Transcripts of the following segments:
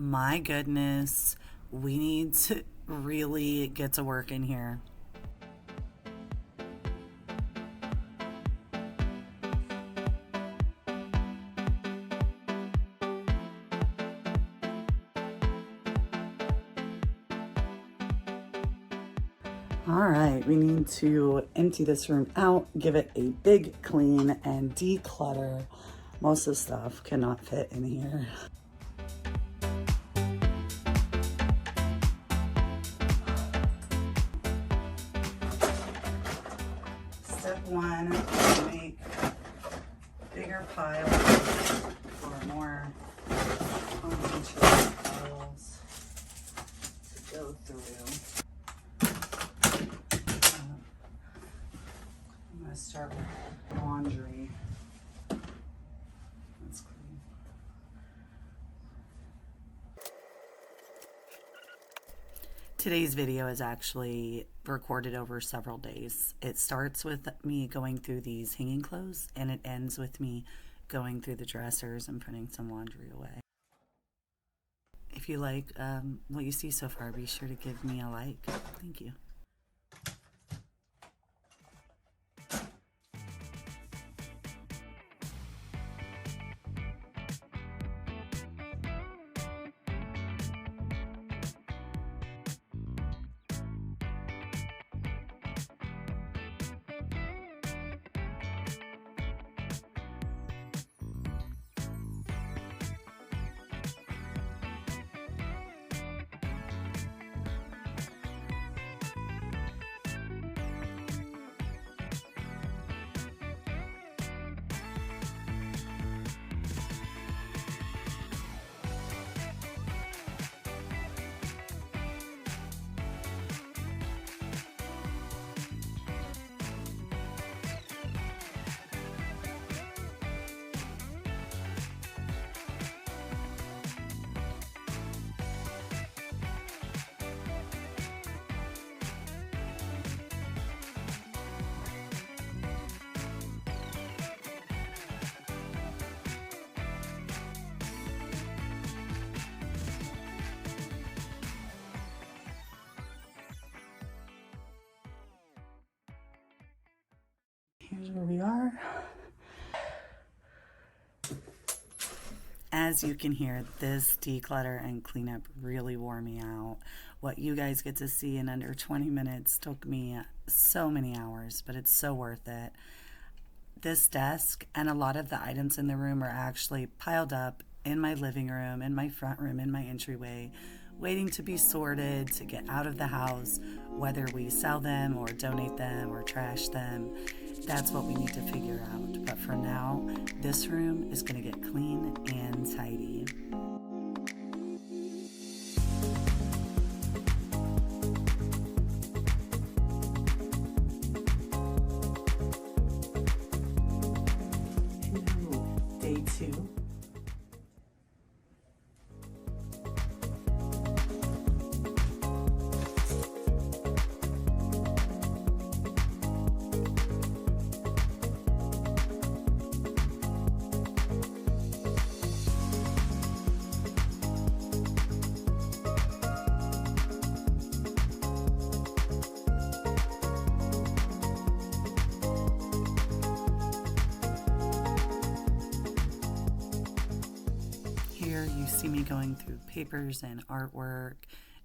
My goodness, we need to really get to work in here. All right, we need to empty this room out, give it a big clean, and declutter. Most of the stuff cannot fit in here. Step one, make bigger piles or more concentrated piles to go through. I'm going to start with laundry. That's clean. Today's video is actually recorded over several days. It starts with me going through these hanging clothes and it ends with me going through the dressers and putting some laundry away. If you like what you see so far, be sure to give me a like. Thank you. Here's where we are. As you can hear, this declutter and cleanup really wore me out. What you guys get to see in under 20 minutes took me so many hours, but it's so worth it. This desk and a lot of the items in the room are actually piled up in my living room, in my front room, in my entryway, waiting to be sorted to get out of the house, whether we sell them or donate them or trash them. That's what we need to figure out. But for now, this room is going to get clean and tidy. Day 2. Here you see me going through papers and artwork,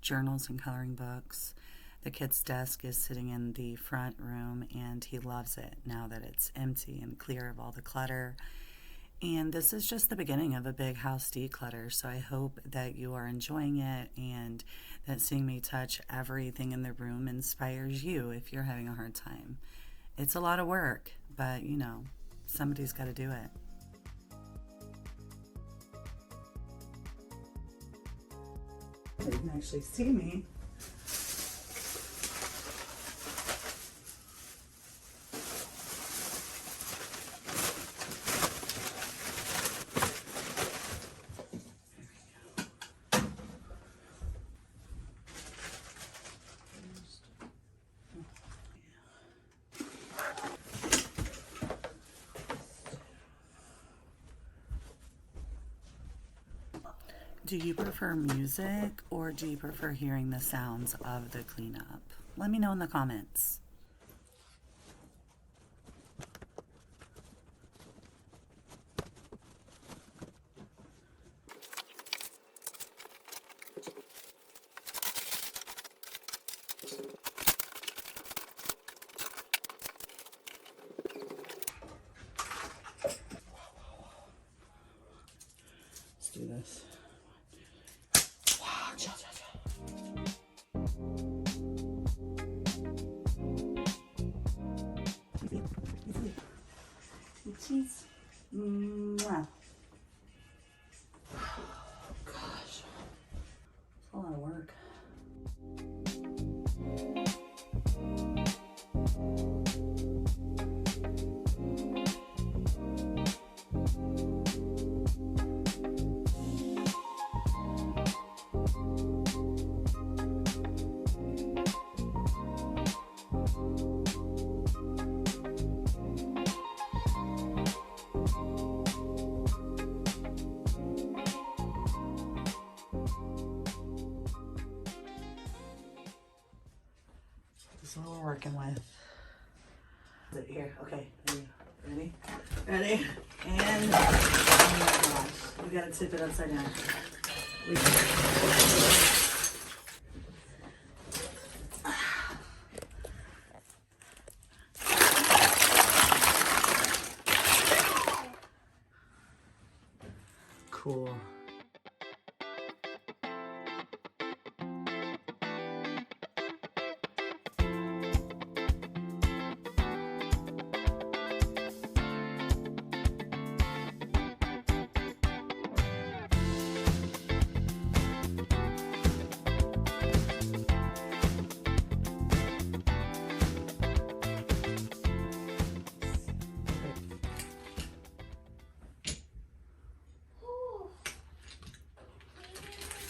journals and coloring books. The kid's desk is sitting in the front room and he loves it now that it's empty and clear of all the clutter. And this is just the beginning of a big house declutter, so I hope that you are enjoying it and that seeing me touch everything in the room inspires you if you're having a hard time. It's a lot of work, but you know, somebody's got to do it. You can actually see me. Do you prefer music or do you prefer hearing the sounds of the cleanup? Let me know in the comments. Let's do this. Cheese. Mwah. Gosh, it's a lot of work. This is what we're working with. Is it here? Okay. Ready? Ready? And oh my gosh, we gotta tip it upside down. Cool.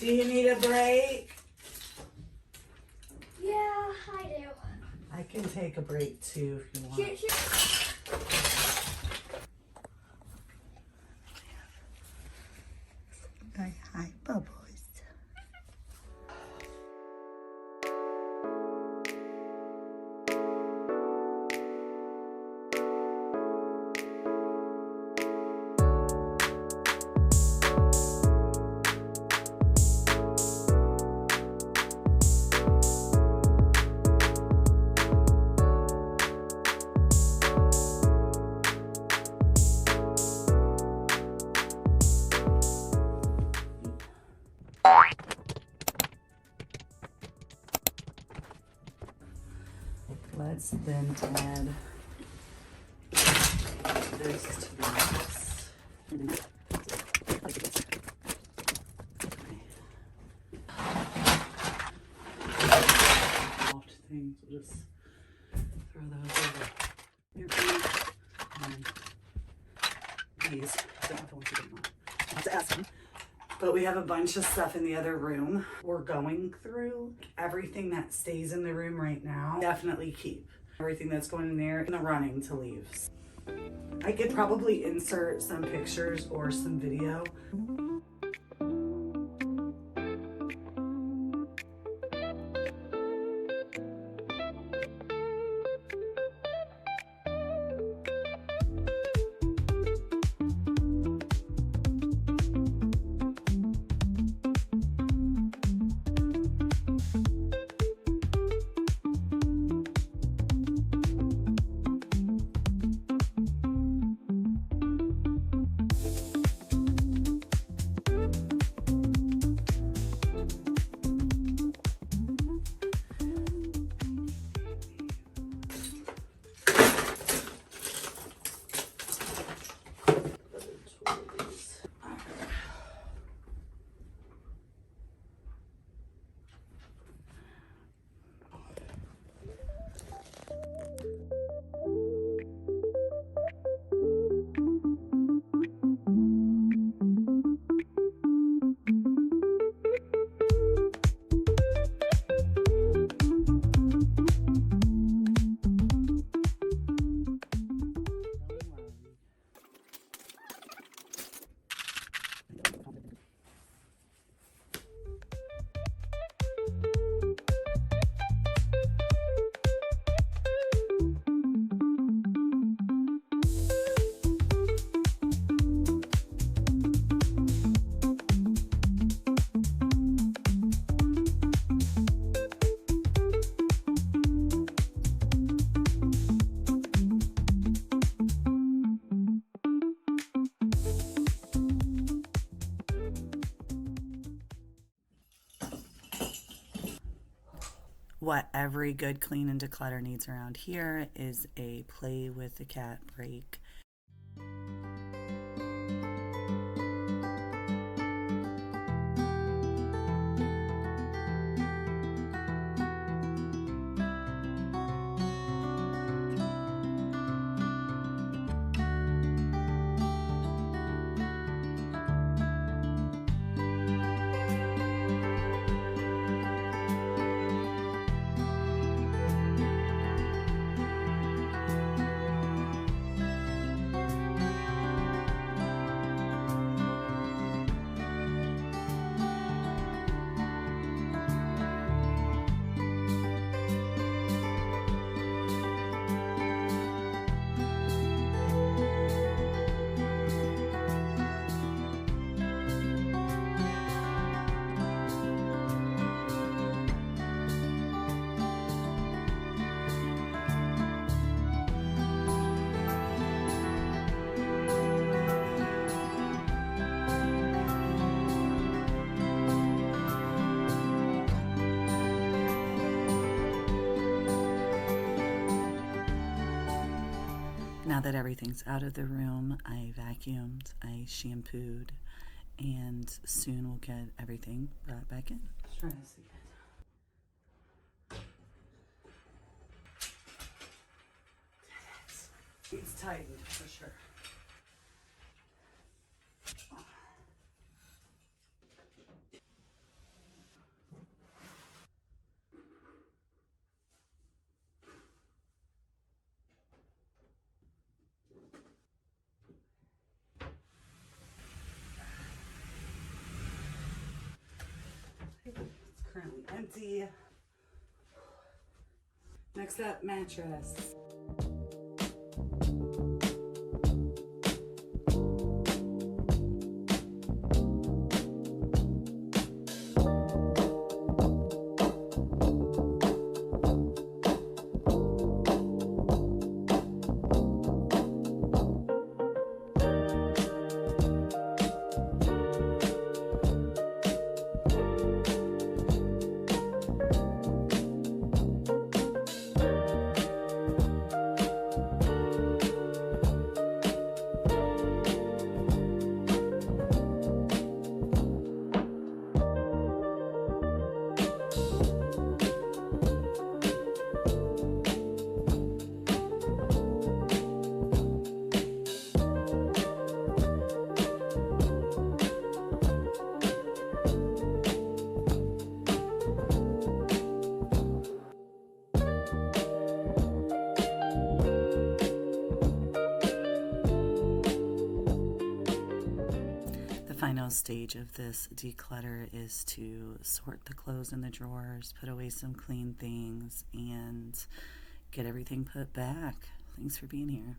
Do you need a break? Yeah, I do. I can take a break too if you want. Okay, hi, Bubbles. Let's then add this to this. Soft things, we'll just throw those over here. And these, I don't know if I want to get them on. I'll have to ask them. But we have a bunch of stuff in the other room. We're going through everything that stays in the room right now. Definitely keep everything that's going in there in the running to leave. I could probably insert some pictures or some video. what every good clean and declutter needs around here is a play with the cat break. Now that everything's out of the room, I vacuumed, I shampooed, and soon we'll get everything brought back in. Let's try this again. It's tightened for sure. It's currently empty. Next up, mattress. Final stage of this declutter is to sort the clothes in the drawers, put away some clean things, and get everything put back. Thanks for being here.